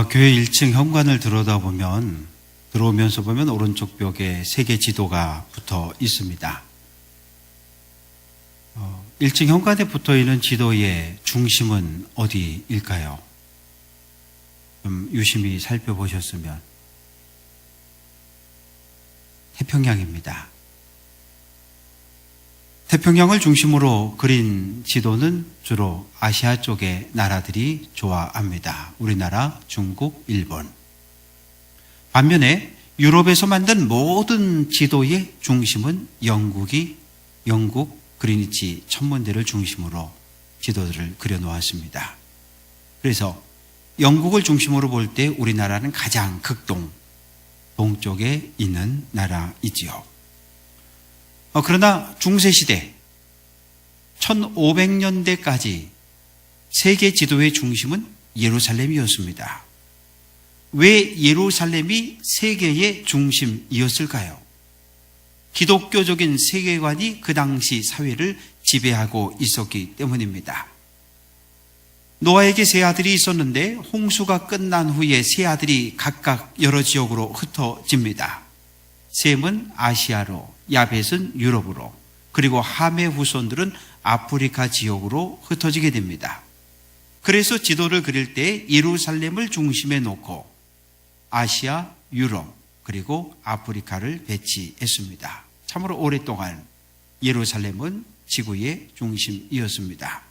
교회 1층 현관을 들어오면서 보면 오른쪽 벽에 세계 지도가 붙어 있습니다. 1층 현관에 붙어 있는 지도의 중심은 어디일까요? 좀 유심히 살펴보셨으면 태평양입니다. 태평양을 중심으로 그린 지도는 주로 아시아 쪽의 나라들이 좋아합니다. 우리나라, 중국, 일본. 반면에 유럽에서 만든 모든 지도의 중심은 영국 그리니치 천문대를 중심으로 지도들을 그려놓았습니다. 그래서 영국을 중심으로 볼 때 우리나라는 가장 동쪽에 있는 나라이지요. 그러나 중세시대 1500년대까지 세계 지도의 중심은 예루살렘이었습니다. 왜 예루살렘이 세계의 중심이었을까요? 기독교적인 세계관이 그 당시 사회를 지배하고 있었기 때문입니다. 노아에게 세 아들이 있었는데 홍수가 끝난 후에 세 아들이 각각 여러 지역으로 흩어집니다. 셈은 아시아로, 야벳은 유럽으로, 그리고 함의 후손들은 아프리카 지역으로 흩어지게 됩니다. 그래서 지도를 그릴 때 예루살렘을 중심에 놓고 아시아, 유럽, 그리고 아프리카를 배치했습니다. 참으로 오랫동안 예루살렘은 지구의 중심이었습니다.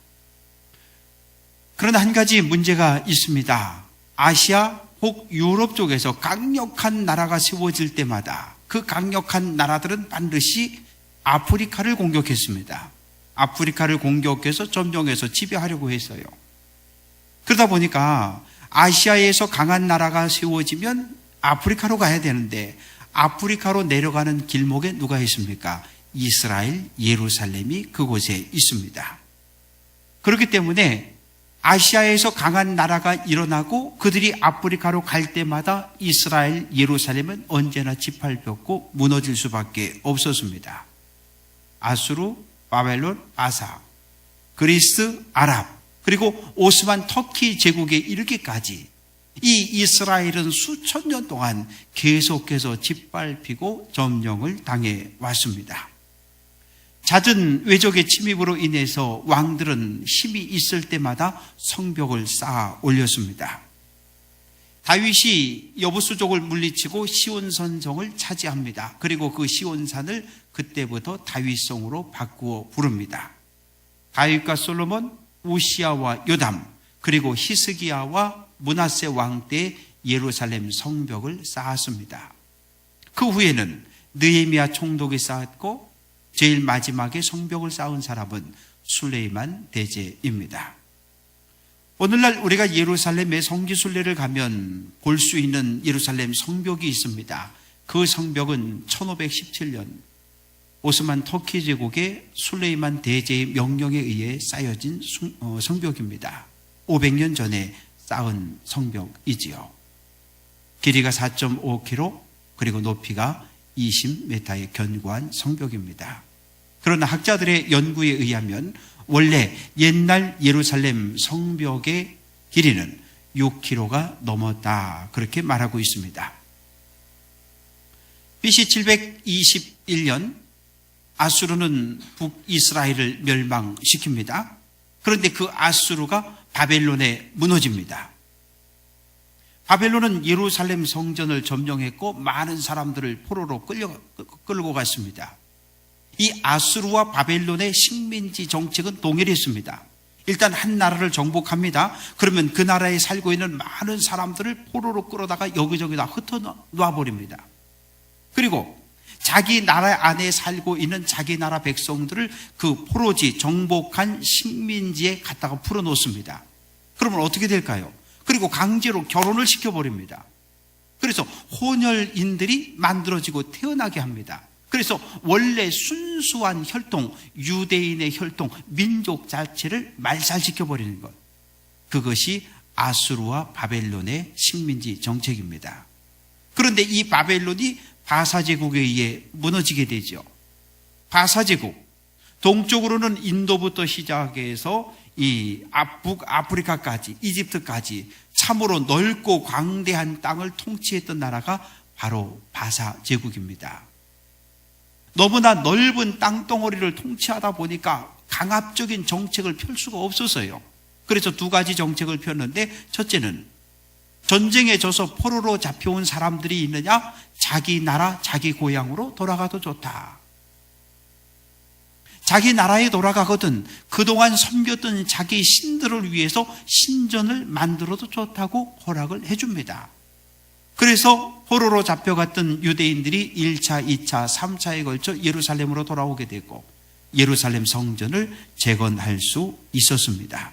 그러나 한 가지 문제가 있습니다. 아시아 혹 유럽 쪽에서 강력한 나라가 세워질 때마다 그 강력한 나라들은 반드시 아프리카를 공격했습니다. 아프리카를 공격해서 점령해서 지배하려고 했어요. 그러다 보니까 아시아에서 강한 나라가 세워지면 아프리카로 가야 되는데 아프리카로 내려가는 길목에 누가 있습니까? 이스라엘, 예루살렘이 그곳에 있습니다. 그렇기 때문에 아시아에서 강한 나라가 일어나고 그들이 아프리카로 갈 때마다 이스라엘, 예루살렘은 언제나 짓밟혔고 무너질 수밖에 없었습니다. 아수르, 바벨론, 아사, 그리스, 아랍, 그리고 오스만 터키 제국에 이르기까지 이 이스라엘은 수천 년 동안 계속해서 짓밟히고 점령을 당해 왔습니다. 잦은 외적의 침입으로 인해서 왕들은 힘이 있을 때마다 성벽을 쌓아 올렸습니다. 다윗이 여부수족을 물리치고 시온산성을 차지합니다. 그리고 그 시온산을 그때부터 다윗성으로 바꾸어 부릅니다. 다윗과 솔로몬, 우시아와 요담, 그리고 히스기야와 므낫세 왕 때 예루살렘 성벽을 쌓았습니다. 그 후에는 느헤미야 총독이 쌓았고 제일 마지막에 성벽을 쌓은 사람은 술레이만 대제입니다. 오늘날 우리가 예루살렘의 성지순례를 가면 볼 수 있는 예루살렘 성벽이 있습니다. 그 성벽은 1517년 오스만 터키 제국의 술레이만 대제의 명령에 의해 쌓여진 성벽입니다. 500년 전에 쌓은 성벽이지요. 길이가 4.5km 그리고 높이가 20m의 견고한 성벽입니다. 그러나 학자들의 연구에 의하면 원래 옛날 예루살렘 성벽의 길이는 6km가 넘었다 그렇게 말하고 있습니다. BC 721년 아수르는 북이스라엘을 멸망시킵니다. 그런데 그 아수르가 바벨론에 무너집니다. 바벨론은 예루살렘 성전을 점령했고 많은 사람들을 포로로 끌고 갔습니다. 이 아수르와 바벨론의 식민지 정책은 동일했습니다. 일단 한 나라를 정복합니다. 그러면 그 나라에 살고 있는 많은 사람들을 포로로 끌어다가 여기저기다 흩어놔버립니다. 그리고 자기 나라 안에 살고 있는 자기 나라 백성들을 그 포로지 정복한 식민지에 갖다가 풀어놓습니다. 그러면 어떻게 될까요? 그리고 강제로 결혼을 시켜버립니다. 그래서 혼혈인들이 만들어지고 태어나게 합니다. 그래서 원래 순수한 혈통, 유대인의 혈통, 민족 자체를 말살시켜버리는 것. 그것이 아수르와 바벨론의 식민지 정책입니다. 그런데 이 바벨론이 바사제국에 의해 무너지게 되죠. 바사제국, 동쪽으로는 인도부터 시작해서 이 북아프리카까지, 이집트까지 참으로 넓고 광대한 땅을 통치했던 나라가 바로 바사 제국입니다. 너무나 넓은 땅덩어리를 통치하다 보니까 강압적인 정책을 펼 수가 없었어요. 그래서 두 가지 정책을 폈는데, 첫째는 전쟁에 져서 포로로 잡혀온 사람들이 있느냐, 자기 나라 자기 고향으로 돌아가도 좋다. 자기 나라에 돌아가거든 그동안 섬겼던 자기 신들을 위해서 신전을 만들어도 좋다고 허락을 해줍니다. 그래서 포로로 잡혀갔던 유대인들이 1차, 2차, 3차에 걸쳐 예루살렘으로 돌아오게 되고 예루살렘 성전을 재건할 수 있었습니다.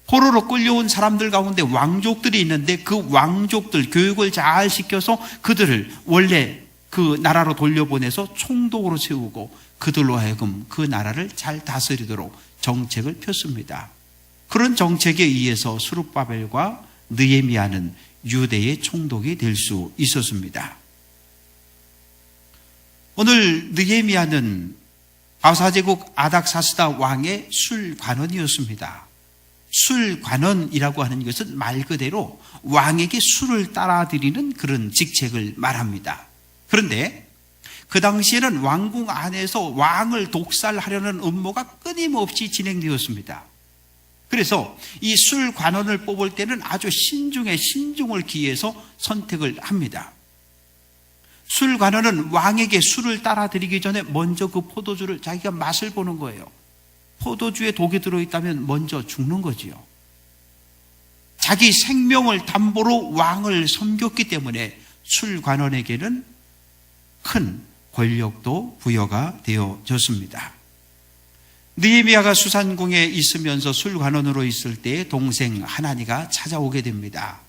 포로로 끌려온 사람들 가운데 왕족들이 있는데 그 왕족들 교육을 잘 시켜서 그들을 원래 그 나라로 돌려보내서 총독으로 세우고 그들로 하여금 그 나라를 잘 다스리도록 정책을 폈습니다. 그런 정책에 의해서 스룹바벨과 느헤미야는 유대의 총독이 될 수 있었습니다. 오늘 느헤미야는 바사제국 아닥사스다 왕의 술관원이었습니다. 술관원이라고 하는 것은 말 그대로 왕에게 술을 따라드리는 그런 직책을 말합니다. 그런데 그 당시에는 왕궁 안에서 왕을 독살하려는 음모가 끊임없이 진행되었습니다. 그래서 이 술관원을 뽑을 때는 아주 신중을 기해서 선택을 합니다. 술관원은 왕에게 술을 따라드리기 전에 먼저 그 포도주를 자기가 맛을 보는 거예요. 포도주에 독이 들어있다면 먼저 죽는 거지요. 자기 생명을 담보로 왕을 섬겼기 때문에 술관원에게는 큰 권력도 부여가 되어졌습니다. 느헤미야가 수산궁에 있으면서 술관원으로 있을 때 동생 하나니가 찾아오게 됩니다.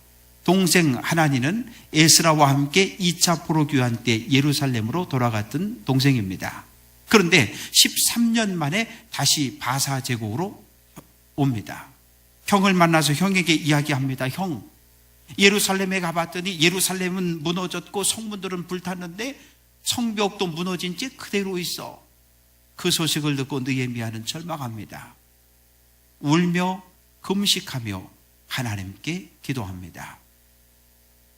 동생 하나니는 에스라와 함께 2차 포로 귀환 때 예루살렘으로 돌아갔던 동생입니다. 그런데 13년 만에 다시 바사 제국으로 옵니다. 형을 만나서 형에게 이야기합니다. 형, 예루살렘에 가봤더니 예루살렘은 무너졌고 성문들은 불탔는데 성벽도 무너진 채 그대로 있어. 그 소식을 듣고 느헤미야는 절망합니다. 울며 금식하며 하나님께 기도합니다.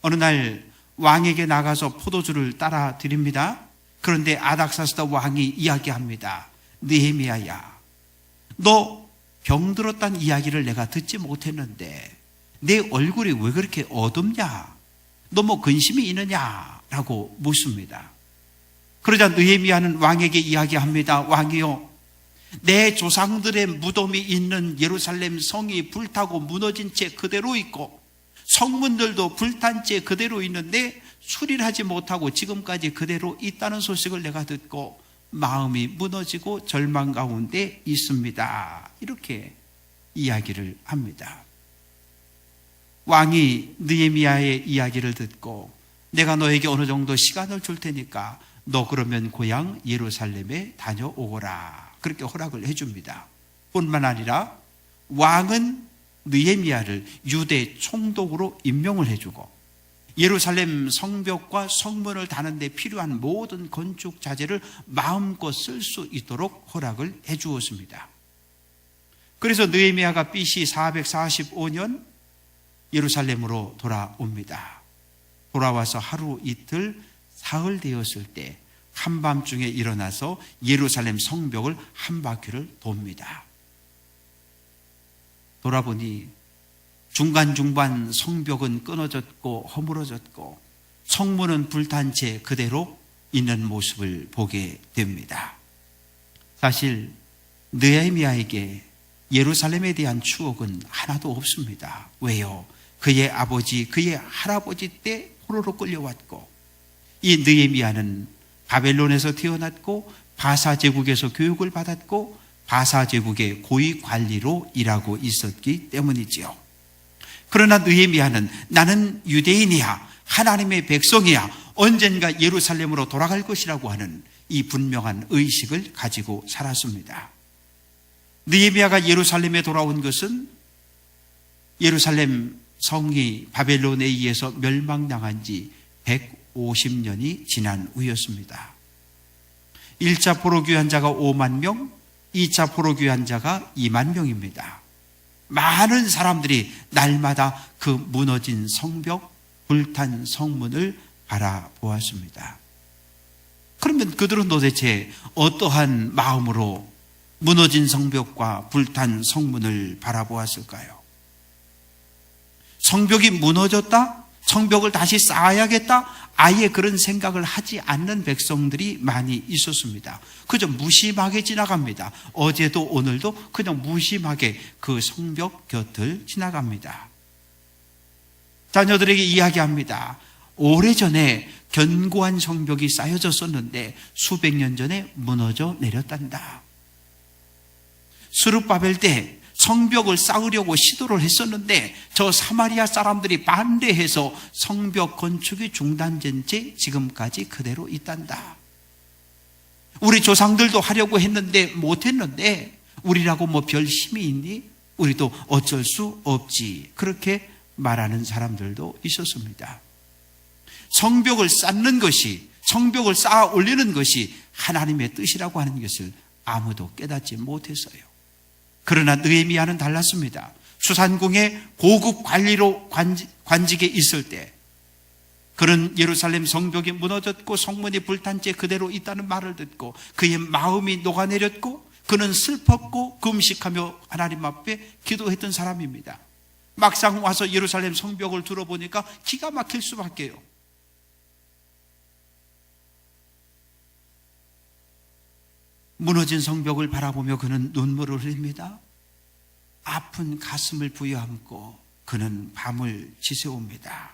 어느 날 왕에게 나가서 포도주를 따라 드립니다. 그런데 아닥사스다 왕이 이야기합니다. 느헤미야야, 너 병들었다는 이야기를 내가 듣지 못했는데 내 얼굴이 왜 그렇게 어둡냐? 너 뭐 근심이 있느냐? 라고 묻습니다. 그러자 느헤미야는 왕에게 이야기합니다. 왕이요, 내 조상들의 무덤이 있는 예루살렘 성이 불타고 무너진 채 그대로 있고 성문들도 불탄 채 그대로 있는데 수리하지 못하고 지금까지 그대로 있다는 소식을 내가 듣고 마음이 무너지고 절망 가운데 있습니다. 이렇게 이야기를 합니다. 왕이 느헤미야의 이야기를 듣고 내가 너에게 어느 정도 시간을 줄 테니까 너 그러면 고향 예루살렘에 다녀오거라. 그렇게 허락을 해줍니다. 뿐만 아니라 왕은 느헤미야를 유대 총독으로 임명을 해주고 예루살렘 성벽과 성문을 다는 데 필요한 모든 건축 자재를 마음껏 쓸 수 있도록 허락을 해주었습니다. 그래서 느헤미야가 BC 445년 예루살렘으로 돌아옵니다. 돌아와서 하루 이틀 사흘 되었을 때 한밤중에 일어나서 예루살렘 성벽을 한 바퀴를 돕니다. 돌아보니 중간중간 성벽은 끊어졌고 허물어졌고 성문은 불탄 채 그대로 있는 모습을 보게 됩니다. 사실 느헤미야에게 예루살렘에 대한 추억은 하나도 없습니다. 왜요? 그의 아버지, 그의 할아버지 때 포로로 끌려왔고 이 느헤미야는 바벨론에서 태어났고 바사 제국에서 교육을 받았고 바사 제국의 고위 관리로 일하고 있었기 때문이지요. 그러나 느헤미야는 나는 유대인이야, 하나님의 백성이야, 언젠가 예루살렘으로 돌아갈 것이라고 하는 이 분명한 의식을 가지고 살았습니다. 느헤미야가 예루살렘에 돌아온 것은 예루살렘 성이 바벨론에 의해서 멸망당한 지 150년이 지난 후였습니다. 1차 포로 귀환자가 5만 명, 2차 포로 귀환자가 2만 명입니다. 많은 사람들이 날마다 그 무너진 성벽, 불탄 성문을 바라보았습니다. 그러면 그들은 도대체 어떠한 마음으로 무너진 성벽과 불탄 성문을 바라보았을까요? 성벽이 무너졌다? 성벽을 다시 쌓아야겠다? 아예 그런 생각을 하지 않는 백성들이 많이 있었습니다. 그저 무심하게 지나갑니다. 어제도 오늘도 그냥 무심하게 그 성벽 곁을 지나갑니다. 자녀들에게 이야기합니다. 오래전에 견고한 성벽이 쌓여졌었는데 수백 년 전에 무너져 내렸단다. 스룹바벨 때 성벽을 쌓으려고 시도를 했었는데 저 사마리아 사람들이 반대해서 성벽 건축이 중단된 채 지금까지 그대로 있단다. 우리 조상들도 하려고 했는데 못했는데 우리라고 뭐 별 힘이 있니? 우리도 어쩔 수 없지. 그렇게 말하는 사람들도 있었습니다. 성벽을 쌓는 것이, 성벽을 쌓아 올리는 것이 하나님의 뜻이라고 하는 것을 아무도 깨닫지 못했어요. 그러나 느헤미야는 달랐습니다. 수산궁의 고급 관리로 관직에 있을 때 그는 예루살렘 성벽이 무너졌고 성문이 불탄 채 그대로 있다는 말을 듣고 그의 마음이 녹아내렸고 그는 슬펐고 금식하며 하나님 앞에 기도했던 사람입니다. 막상 와서 예루살렘 성벽을 들어보니까 기가 막힐 수밖에요. 무너진 성벽을 바라보며 그는 눈물을 흘립니다. 아픈 가슴을 부여안고 그는 밤을 지새웁니다.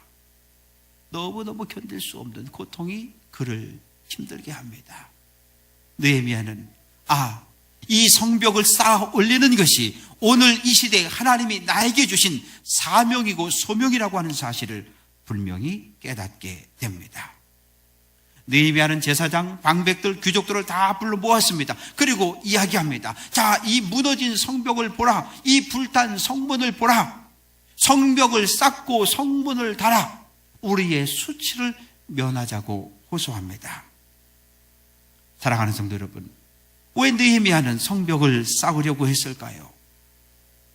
너무너무 견딜 수 없는 고통이 그를 힘들게 합니다. 느헤미야는 이 성벽을 쌓아 올리는 것이 오늘 이 시대에 하나님이 나에게 주신 사명이고 소명이라고 하는 사실을 분명히 깨닫게 됩니다. 느헤미야는 제사장, 방백들, 귀족들을 다 불러 모았습니다. 그리고 이야기합니다. 자, 이 무너진 성벽을 보라. 이 불탄 성문을 보라. 성벽을 쌓고 성문을 달아. 우리의 수치를 면하자고 호소합니다. 사랑하는 성도 여러분, 왜 느헤미야는 성벽을 쌓으려고 했을까요?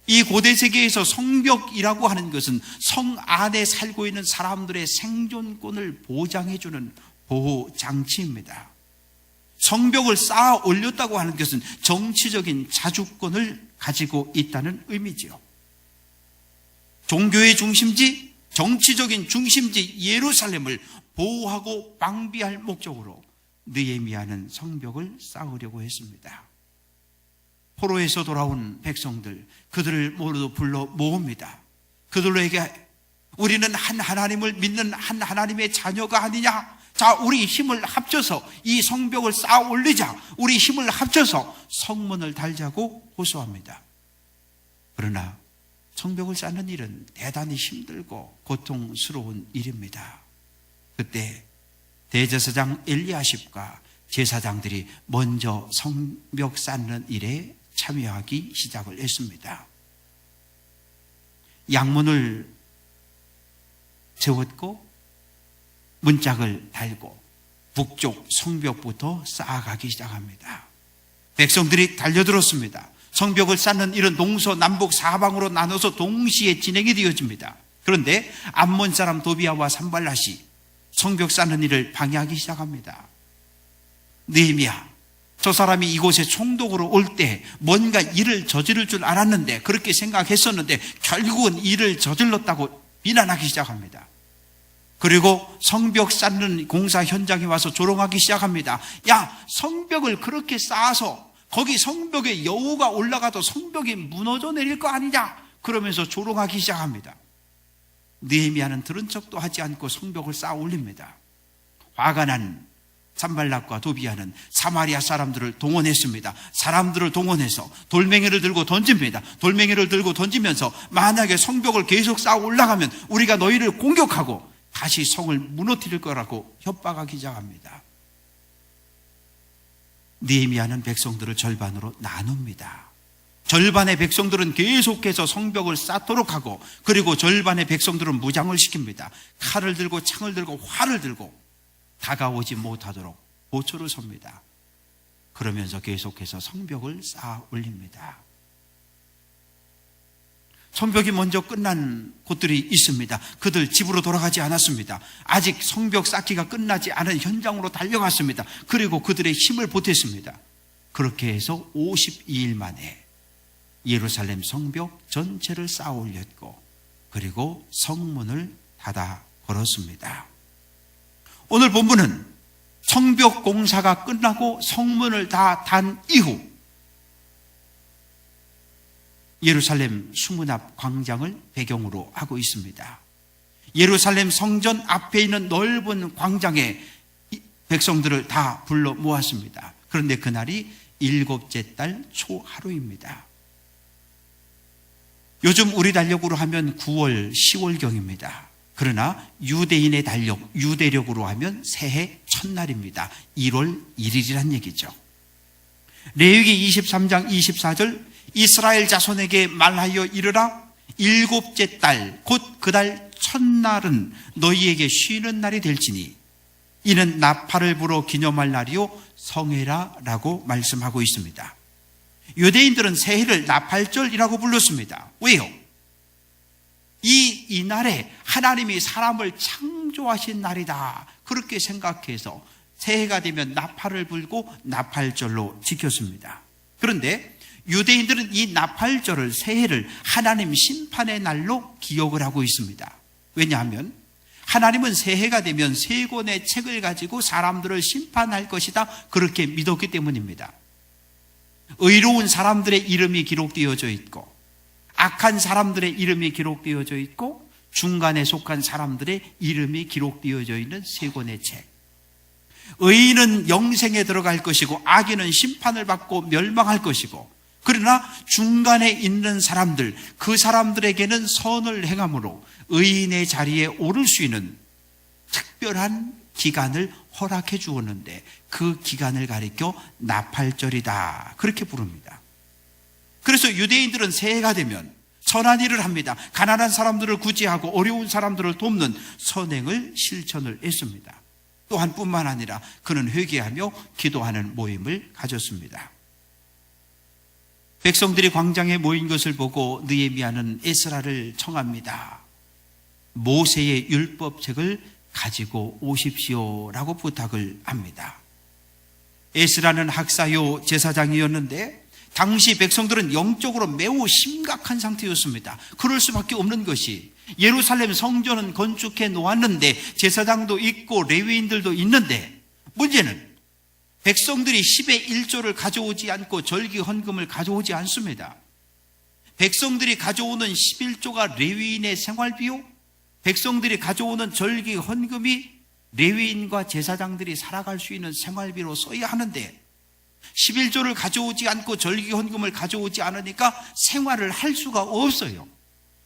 이 고대 세계에서 성벽이라고 하는 것은 성 안에 살고 있는 사람들의 생존권을 보장해주는 보호 장치입니다. 성벽을 쌓아 올렸다고 하는 것은 정치적인 자주권을 가지고 있다는 의미지요. 종교의 중심지, 정치적인 중심지 예루살렘을 보호하고 방비할 목적으로 느헤미야는 성벽을 쌓으려고 했습니다. 포로에서 돌아온 백성들, 그들을 모두 불러 모읍니다. 그들에게 우리는 한 하나님을 믿는 한 하나님의 자녀가 아니냐? 자, 우리 힘을 합쳐서 이 성벽을 쌓아 올리자. 우리 힘을 합쳐서 성문을 달자고 호소합니다. 그러나 성벽을 쌓는 일은 대단히 힘들고 고통스러운 일입니다. 그때 대제사장 엘리야십과 제사장들이 먼저 성벽 쌓는 일에 참여하기 시작을 했습니다. 양문을 세웠고 문짝을 달고 북쪽 성벽부터 쌓아가기 시작합니다. 백성들이 달려들었습니다. 성벽을 쌓는 일은 동서남북 사방으로 나눠서 동시에 진행이 되어집니다. 그런데 암몬 사람 도비아와 산발랏이 성벽 쌓는 일을 방해하기 시작합니다. 느헤미야, 저 사람이 이곳에 총독으로 올 때 뭔가 일을 저지를 줄 알았는데 그렇게 생각했었는데 결국은 일을 저질렀다고 비난하기 시작합니다. 그리고 성벽 쌓는 공사 현장에 와서 조롱하기 시작합니다. 야, 성벽을 그렇게 쌓아서 거기 성벽에 여우가 올라가도 성벽이 무너져 내릴 거 아니냐? 그러면서 조롱하기 시작합니다. 느헤미야는 들은 척도 하지 않고 성벽을 쌓아 올립니다. 화가 난 산발락과 도비아는 사마리아 사람들을 동원했습니다. 사람들을 동원해서 돌멩이를 들고 던집니다. 돌멩이를 들고 던지면서 만약에 성벽을 계속 쌓아 올라가면 우리가 너희를 공격하고 다시 성을 무너뜨릴 거라고 협박하기 시작합니다. 느헤미야는 백성들을 절반으로 나눕니다. 절반의 백성들은 계속해서 성벽을 쌓도록 하고 그리고 절반의 백성들은 무장을 시킵니다. 칼을 들고 창을 들고 활을 들고 다가오지 못하도록 보초를 섭니다. 그러면서 계속해서 성벽을 쌓아 올립니다. 성벽이 먼저 끝난 곳들이 있습니다. 그들 집으로 돌아가지 않았습니다. 아직 성벽 쌓기가 끝나지 않은 현장으로 달려갔습니다. 그리고 그들의 힘을 보탰습니다. 그렇게 해서 52일 만에 예루살렘 성벽 전체를 쌓아 올렸고 그리고 성문을 닫아 걸었습니다. 오늘 본문은 성벽 공사가 끝나고 성문을 다 단 이후 예루살렘 수문 앞 광장을 배경으로 하고 있습니다. 예루살렘 성전 앞에 있는 넓은 광장에 백성들을 다 불러 모았습니다. 그런데 그날이 7째 달 초하루입니다. 요즘 우리 달력으로 하면 9월, 10월경입니다. 그러나 유대인의 달력, 유대력으로 하면 새해 첫날입니다. 1월 1일이란 얘기죠. 레위기 23장 24절 이스라엘 자손에게 말하여 이르라 7째 달 곧 그 달 첫날은 너희에게 쉬는 날이 될지니 이는 나팔을 불어 기념할 날이요 성회라 라고 말씀하고 있습니다. 유대인들은 새해를 나팔절이라고 불렀습니다. 왜요? 이날에 하나님이 사람을 창조하신 날이다 그렇게 생각해서 새해가 되면 나팔을 불고 나팔절로 지켰습니다. 그런데 유대인들은 이 나팔절을 새해를 하나님 심판의 날로 기억을 하고 있습니다. 왜냐하면 하나님은 새해가 되면 세 권의 책을 가지고 사람들을 심판할 것이다 그렇게 믿었기 때문입니다. 의로운 사람들의 이름이 기록되어져 있고 악한 사람들의 이름이 기록되어져 있고 중간에 속한 사람들의 이름이 기록되어져 있는 세 권의 책. 의인은 영생에 들어갈 것이고 악인은 심판을 받고 멸망할 것이고 그러나 중간에 있는 사람들, 그 사람들에게는 선을 행함으로 의인의 자리에 오를 수 있는 특별한 기간을 허락해 주었는데 그 기간을 가리켜 나팔절이다 그렇게 부릅니다. 그래서 유대인들은 새해가 되면 선한 일을 합니다. 가난한 사람들을 구제하고 어려운 사람들을 돕는 선행을 실천을 했습니다. 또한 뿐만 아니라 그는 회개하며 기도하는 모임을 가졌습니다. 백성들이 광장에 모인 것을 보고 느헤미야는 에스라를 청합니다. 모세의 율법책을 가지고 오십시오라고 부탁을 합니다. 에스라는 학사요 제사장이었는데 당시 백성들은 영적으로 매우 심각한 상태였습니다. 그럴 수밖에 없는 것이 예루살렘 성전은 건축해 놓았는데 제사장도 있고 레위인들도 있는데 문제는 백성들이 10의 1조를 가져오지 않고 절기 헌금을 가져오지 않습니다. 백성들이 가져오는 11조가 레위인의 생활비요, 백성들이 가져오는 절기 헌금이 레위인과 제사장들이 살아갈 수 있는 생활비로 써야 하는데 11조를 가져오지 않고 절기 헌금을 가져오지 않으니까 생활을 할 수가 없어요.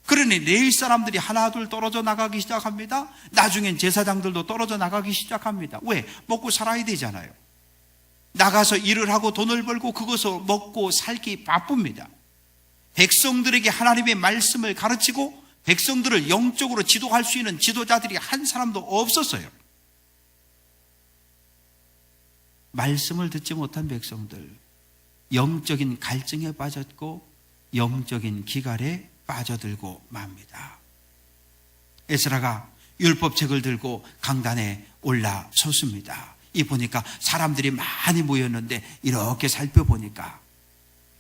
그러니 레위 사람들이 하나둘 떨어져 나가기 시작합니다. 나중엔 제사장들도 떨어져 나가기 시작합니다. 왜? 먹고 살아야 되잖아요. 나가서 일을 하고 돈을 벌고 그것을 먹고 살기 바쁩니다. 백성들에게 하나님의 말씀을 가르치고 백성들을 영적으로 지도할 수 있는 지도자들이 한 사람도 없었어요. 말씀을 듣지 못한 백성들, 영적인 갈증에 빠졌고 영적인 기갈에 빠져들고 맙니다. 에스라가 율법책을 들고 강단에 올라섰습니다. 이 보니까 사람들이 많이 모였는데 이렇게 살펴보니까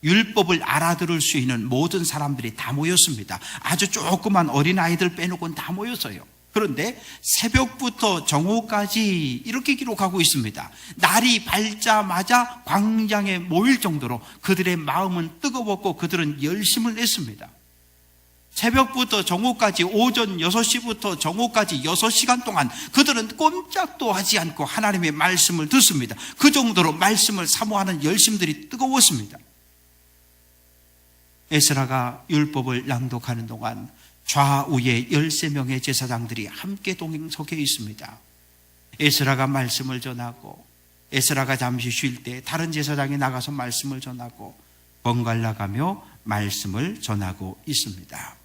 율법을 알아들을 수 있는 모든 사람들이 다 모였습니다. 아주 조그만 어린아이들 빼놓고는 다 모였어요. 그런데 새벽부터 정오까지 이렇게 기록하고 있습니다. 날이 밝자마자 광장에 모일 정도로 그들의 마음은 뜨거웠고 그들은 열심을 냈습니다. 새벽부터 정오까지 오전 6시부터 정오까지 6시간 동안 그들은 꼼짝도 하지 않고 하나님의 말씀을 듣습니다. 그 정도로 말씀을 사모하는 열심들이 뜨거웠습니다. 에스라가 율법을 낭독하는 동안 좌우에 13명의 제사장들이 함께 동행석에 있습니다. 에스라가 말씀을 전하고 에스라가 잠시 쉴 때 다른 제사장이 나가서 말씀을 전하고 번갈아 가며 말씀을 전하고 있습니다.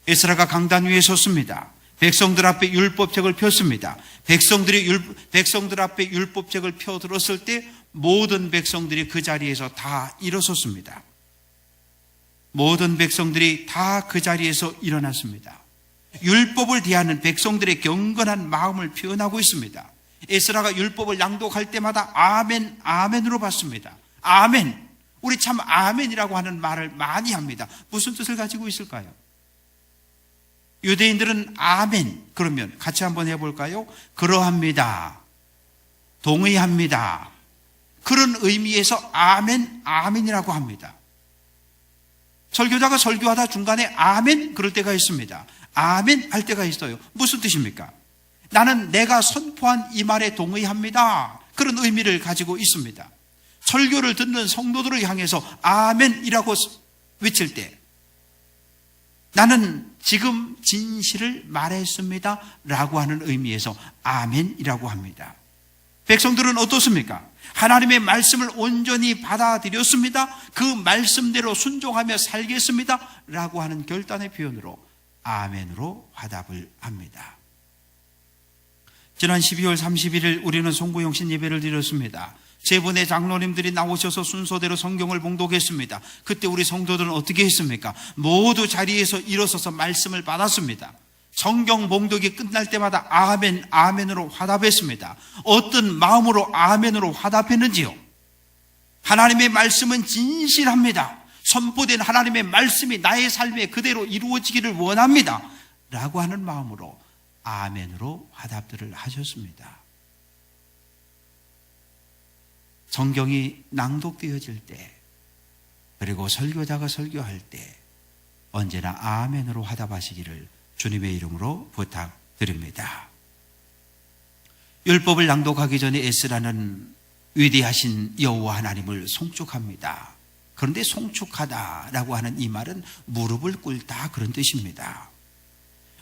에스라가 강단 위에 섰습니다. 백성들 앞에 율법책을 폈습니다. 백성들 앞에 율법책을 펴들었을 때 모든 백성들이 그 자리에서 다 일어섰습니다. 모든 백성들이 다 그 자리에서 일어났습니다. 율법을 대하는 백성들의 경건한 마음을 표현하고 있습니다. 에스라가 율법을 낭독할 때마다 아멘, 아멘으로 받습니다. 아멘. 우리 참 아멘이라고 하는 말을 많이 합니다. 무슨 뜻을 가지고 있을까요? 유대인들은 아멘 그러면 같이 한번 해볼까요? 그러합니다. 동의합니다. 그런 의미에서 아멘, 아멘이라고 합니다. 설교자가 설교하다 중간에 아멘 그럴 때가 있습니다. 아멘 할 때가 있어요. 무슨 뜻입니까? 나는 내가 선포한 이 말에 동의합니다. 그런 의미를 가지고 있습니다. 설교를 듣는 성도들을 향해서 아멘이라고 외칠 때 나는 지금 진실을 말했습니다 라고 하는 의미에서 아멘이라고 합니다. 백성들은 어떻습니까? 하나님의 말씀을 온전히 받아들였습니다. 그 말씀대로 순종하며 살겠습니다 라고 하는 결단의 표현으로 아멘으로 화답을 합니다. 지난 12월 31일 우리는 송구영신 예배를 드렸습니다. 세 분의 장로님들이 나오셔서 순서대로 성경을 봉독했습니다. 그때 우리 성도들은 어떻게 했습니까? 모두 자리에서 일어서서 말씀을 받았습니다. 성경 봉독이 끝날 때마다 아멘, 아멘으로 화답했습니다. 어떤 마음으로 아멘으로 화답했는지요? 하나님의 말씀은 진실합니다. 선포된 하나님의 말씀이 나의 삶에 그대로 이루어지기를 원합니다 라고 하는 마음으로 아멘으로 화답들을 하셨습니다. 성경이 낭독되어질 때 그리고 설교자가 설교할 때 언제나 아멘으로 화답하시기를 주님의 이름으로 부탁드립니다. 율법을 낭독하기 전에 에스라는 위대하신 여호와 하나님을 송축합니다. 그런데 송축하다라고 하는 이 말은 무릎을 꿇다 그런 뜻입니다.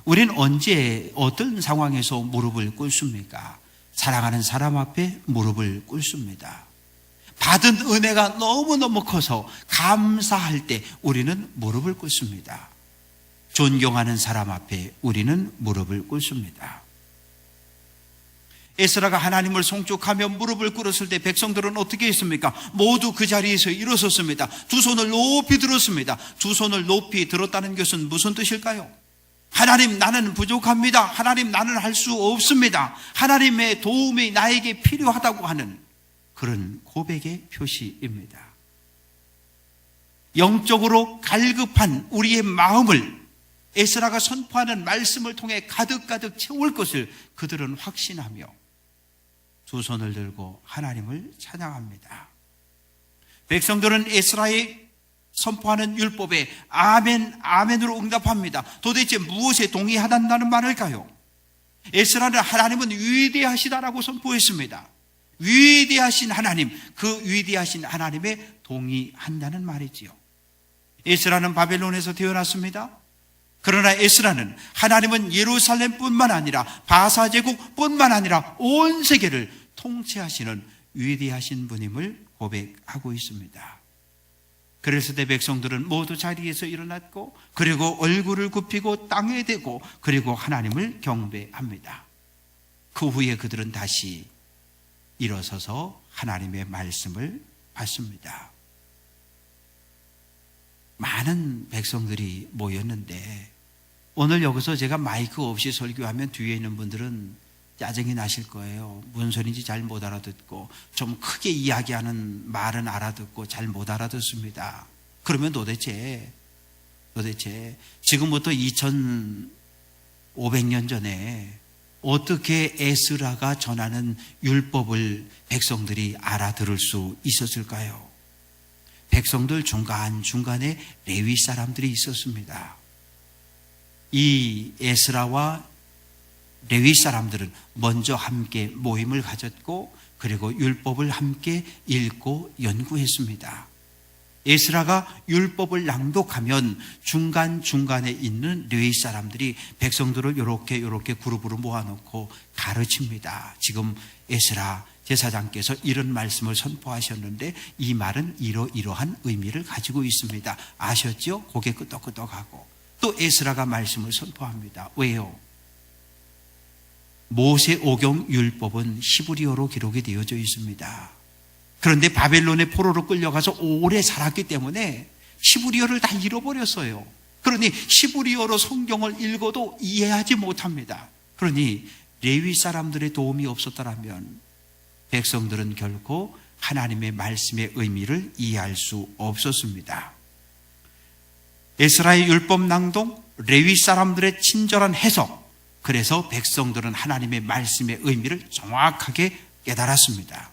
우리는 언제 어떤 상황에서 무릎을 꿇습니까? 사랑하는 사람 앞에 무릎을 꿇습니다. 받은 은혜가 너무너무 커서 감사할 때 우리는 무릎을 꿇습니다. 존경하는 사람 앞에 우리는 무릎을 꿇습니다. 에스라가 하나님을 송축하며 무릎을 꿇었을 때 백성들은 어떻게 했습니까? 모두 그 자리에서 일어섰습니다. 두 손을 높이 들었습니다. 두 손을 높이 들었다는 것은 무슨 뜻일까요? 하나님, 나는 부족합니다. 하나님, 나는 할 수 없습니다. 하나님의 도움이 나에게 필요하다고 하는 그런 고백의 표시입니다. 영적으로 갈급한 우리의 마음을 에스라가 선포하는 말씀을 통해 가득가득 채울 것을 그들은 확신하며 두 손을 들고 하나님을 찬양합니다. 백성들은 에스라의 선포하는 율법에 아멘, 아멘으로 응답합니다. 도대체 무엇에 동의한다는 말일까요? 에스라는 하나님은 위대하시다라고 선포했습니다. 위대하신 하나님, 그 위대하신 하나님에 동의한다는 말이지요. 에스라는 바벨론에서 태어났습니다. 그러나 에스라는 하나님은 예루살렘뿐만 아니라 바사제국뿐만 아니라 온 세계를 통치하시는 위대하신 분임을 고백하고 있습니다. 그래서 내 백성들은 모두 자리에서 일어났고 그리고 얼굴을 굽히고 땅에 대고 그리고 하나님을 경배합니다. 그 후에 그들은 다시 일어서서 하나님의 말씀을 받습니다. 많은 백성들이 모였는데 오늘 여기서 제가 마이크 없이 설교하면 뒤에 있는 분들은 짜증이 나실 거예요. 무슨 소리인지 잘 못 알아듣고 좀 크게 이야기하는 말은 알아듣고 잘 못 알아듣습니다. 그러면 도대체 지금부터 2500년 전에 어떻게 에스라가 전하는 율법을 백성들이 알아들을 수 있었을까요? 백성들 중간중간에 레위 사람들이 있었습니다. 이 에스라와 레위 사람들은 먼저 함께 모임을 가졌고 그리고 율법을 함께 읽고 연구했습니다. 에스라가 율법을 낭독하면 중간중간에 있는 레위 사람들이 백성들을 이렇게 그룹으로 모아놓고 가르칩니다. 지금 에스라 제사장께서 이런 말씀을 선포하셨는데 이 말은 이러이러한 의미를 가지고 있습니다. 아셨죠? 고개 끄덕끄덕하고 또 에스라가 말씀을 선포합니다. 왜요? 모세오경 율법은 히브리어로 기록이 되어져 있습니다. 그런데 바벨론의 포로로 끌려가서 오래 살았기 때문에 히브리어를 다 잃어버렸어요. 그러니 히브리어로 성경을 읽어도 이해하지 못합니다. 그러니 레위 사람들의 도움이 없었더라면 백성들은 결코 하나님의 말씀의 의미를 이해할 수 없었습니다. 에스라의 율법 낭독, 레위 사람들의 친절한 해석, 그래서 백성들은 하나님의 말씀의 의미를 정확하게 깨달았습니다.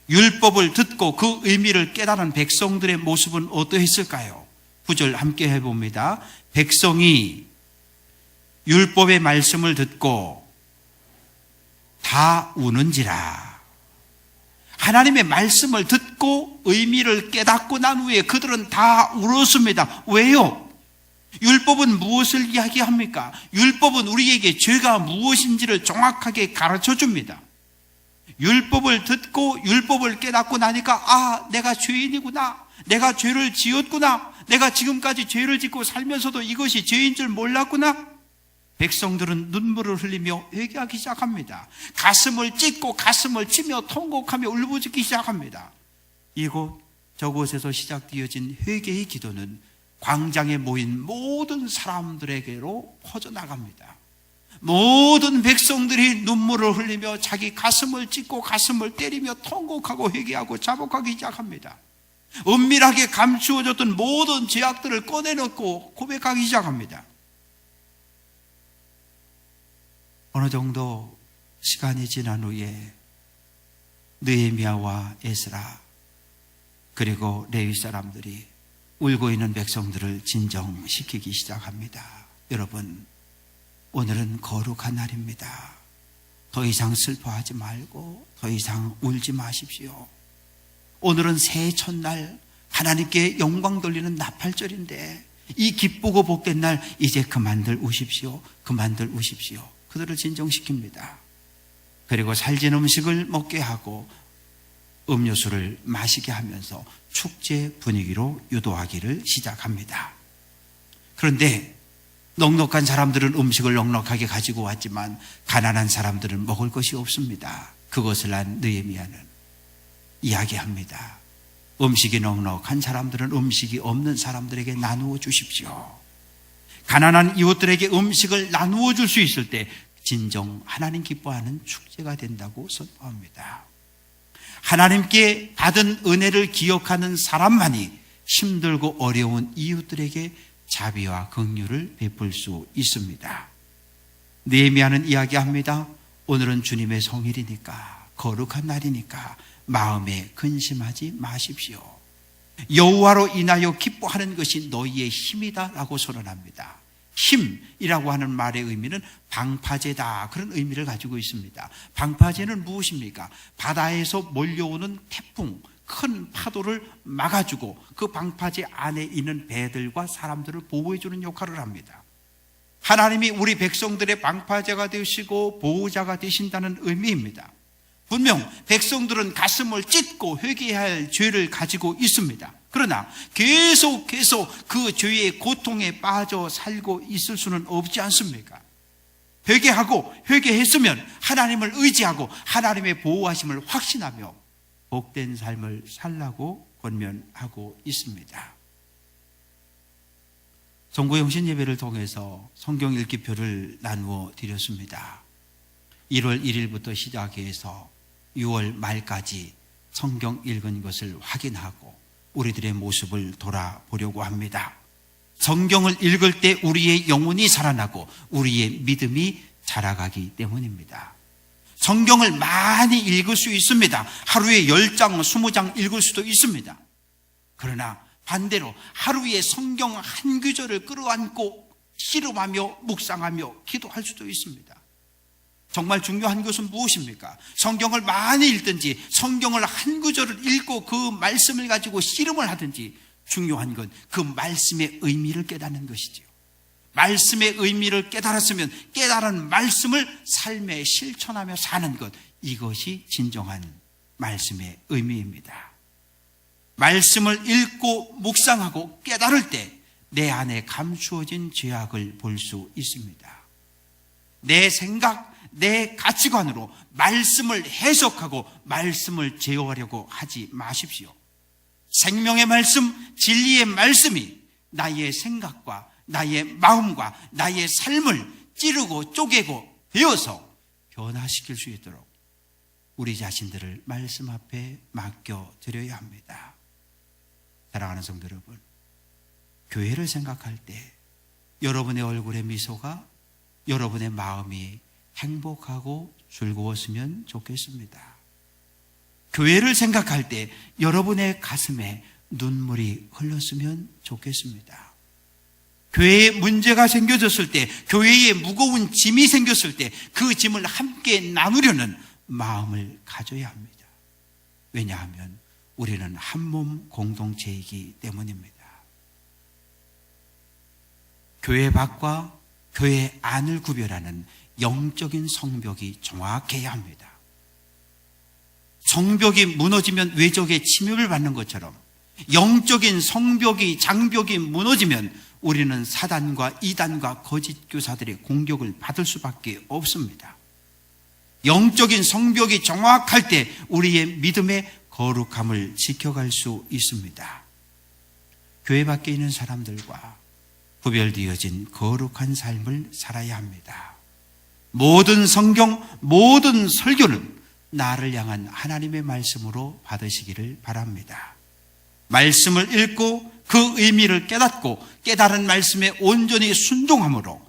율법을 듣고 그 의미를 깨달은 백성들의 모습은 어떠했을까요? 9절 함께 해봅니다. 백성이 율법의 말씀을 듣고 다 우는지라. 하나님의 말씀을 듣고 의미를 깨닫고 난 후에 그들은 다 울었습니다. 왜요? 율법은 무엇을 이야기합니까? 율법은 우리에게 죄가 무엇인지를 정확하게 가르쳐 줍니다. 율법을 듣고 율법을 깨닫고 나니까 내가 죄인이구나. 내가 죄를 지었구나. 내가 지금까지 죄를 짓고 살면서도 이것이 죄인 줄 몰랐구나. 백성들은 눈물을 흘리며 회개하기 시작합니다. 가슴을 찢고 가슴을 치며 통곡하며 울부짖기 시작합니다. 이곳 저곳에서 시작되어진 회개의 기도는 광장에 모인 모든 사람들에게로 퍼져나갑니다. 모든 백성들이 눈물을 흘리며 자기 가슴을 찢고 가슴을 때리며 통곡하고 회개하고 자복하기 시작합니다. 은밀하게 감추어졌던 모든 죄악들을 꺼내놓고 고백하기 시작합니다. 어느 정도 시간이 지난 후에 느헤미야와 에스라 그리고 레위 사람들이 울고 있는 백성들을 진정시키기 시작합니다. 여러분, 오늘은 거룩한 날입니다. 더 이상 슬퍼하지 말고 더 이상 울지 마십시오. 오늘은 새해 첫날 하나님께 영광 돌리는 나팔절인데 이 기쁘고 복된 날 이제 그만들 우십시오. 그만들 우십시오. 그들을 진정시킵니다. 그리고 살진 음식을 먹게 하고 음료수를 마시게 하면서 축제 분위기로 유도하기를 시작합니다. 그런데 넉넉한 사람들은 음식을 넉넉하게 가지고 왔지만 가난한 사람들은 먹을 것이 없습니다. 그것을 안 느헤미야는 이야기합니다. 음식이 넉넉한 사람들은 음식이 없는 사람들에게 나누어 주십시오. 가난한 이웃들에게 음식을 나누어 줄 수 있을 때 진정 하나님 기뻐하는 축제가 된다고 선포합니다. 하나님께 받은 은혜를 기억하는 사람만이 힘들고 어려운 이웃들에게 자비와 긍휼을 베풀 수 있습니다. 느헤미야는 이야기합니다. 오늘은 주님의 성일이니까, 거룩한 날이니까 마음에 근심하지 마십시오. 여호와로 인하여 기뻐하는 것이 너희의 힘이다 라고 선언합니다. 힘이라고 하는 말의 의미는 방파제다, 그런 의미를 가지고 있습니다. 방파제는 무엇입니까? 바다에서 몰려오는 태풍, 큰 파도를 막아주고 그 방파제 안에 있는 배들과 사람들을 보호해주는 역할을 합니다. 하나님이 우리 백성들의 방파제가 되시고 보호자가 되신다는 의미입니다. 분명 백성들은 가슴을 찢고 회개해야 할 죄를 가지고 있습니다. 그러나 계속해서 그 죄의 고통에 빠져 살고 있을 수는 없지 않습니까? 회개하고 회개했으면 하나님을 의지하고 하나님의 보호하심을 확신하며 복된 삶을 살라고 권면하고 있습니다. 종구영신 예배를 통해서 성경 읽기표를 나누어 드렸습니다. 1월 1일부터 시작해서 6월 말까지 성경 읽은 것을 확인하고 우리들의 모습을 돌아보려고 합니다. 성경을 읽을 때 우리의 영혼이 살아나고 우리의 믿음이 자라가기 때문입니다. 성경을 많이 읽을 수 있습니다. 하루에 10장, 20장 읽을 수도 있습니다. 그러나 반대로 하루에 성경 한 구절을 끌어안고 씨름하며 묵상하며 기도할 수도 있습니다. 정말 중요한 것은 무엇입니까? 성경을 많이 읽든지 성경을 한 구절을 읽고 그 말씀을 가지고 씨름을 하든지 중요한 건 그 말씀의 의미를 깨닫는 것이지요. 말씀의 의미를 깨달았으면 깨달은 말씀을 삶에 실천하며 사는 것, 이것이 진정한 말씀의 의미입니다. 말씀을 읽고 묵상하고 깨달을 때 내 안에 감추어진 죄악을 볼 수 있습니다. 내 생각, 내 가치관으로 말씀을 해석하고 말씀을 제어하려고 하지 마십시오. 생명의 말씀, 진리의 말씀이 나의 생각과 나의 마음과 나의 삶을 찌르고 쪼개고 베어서 변화시킬 수 있도록 우리 자신들을 말씀 앞에 맡겨드려야 합니다. 사랑하는 성도 여러분, 교회를 생각할 때 여러분의 얼굴의 미소가 여러분의 마음이 행복하고 즐거웠으면 좋겠습니다. 교회를 생각할 때 여러분의 가슴에 눈물이 흘렀으면 좋겠습니다. 교회에 문제가 생겨졌을 때, 교회에 무거운 짐이 생겼을 때 그 짐을 함께 나누려는 마음을 가져야 합니다. 왜냐하면 우리는 한 몸 공동체이기 때문입니다. 교회 밖과 교회 안을 구별하는 영적인 성벽이 정확해야 합니다. 성벽이 무너지면 외적의 침입을 받는 것처럼 영적인 성벽이, 장벽이 무너지면 우리는 사단과 이단과 거짓 교사들의 공격을 받을 수밖에 없습니다. 영적인 성벽이 정확할 때 우리의 믿음의 거룩함을 지켜갈 수 있습니다. 교회 밖에 있는 사람들과 구별되어진 거룩한 삶을 살아야 합니다. 모든 성경, 모든 설교는 나를 향한 하나님의 말씀으로 받으시기를 바랍니다. 말씀을 읽고 그 의미를 깨닫고 깨달은 말씀에 온전히 순종함으로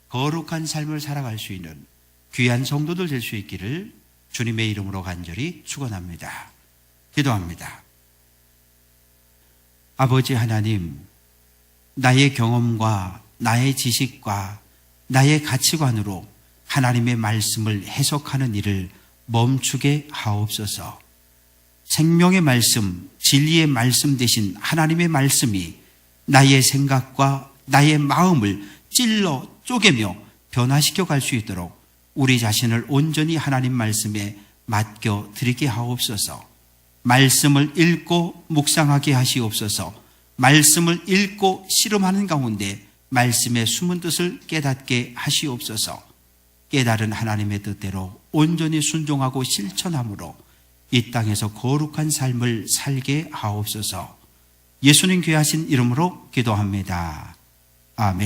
거룩한 삶을 살아갈 수 있는 귀한 성도들 될 수 있기를 주님의 이름으로 간절히 축원합니다. 기도합니다. 아버지 하나님, 나의 경험과 나의 지식과 나의 가치관으로 하나님의 말씀을 해석하는 일을 멈추게 하옵소서. 생명의 말씀, 진리의 말씀 대신 하나님의 말씀이 나의 생각과 나의 마음을 찔러 쪼개며 변화시켜 갈 수 있도록 우리 자신을 온전히 하나님 말씀에 맡겨 드리게 하옵소서. 말씀을 읽고 묵상하게 하시옵소서. 말씀을 읽고 실험하는 가운데 말씀의 숨은 뜻을 깨닫게 하시옵소서. 깨달은 하나님의 뜻대로 온전히 순종하고 실천함으로 이 땅에서 거룩한 삶을 살게 하옵소서. 예수님 귀하신 이름으로 기도합니다. 아멘.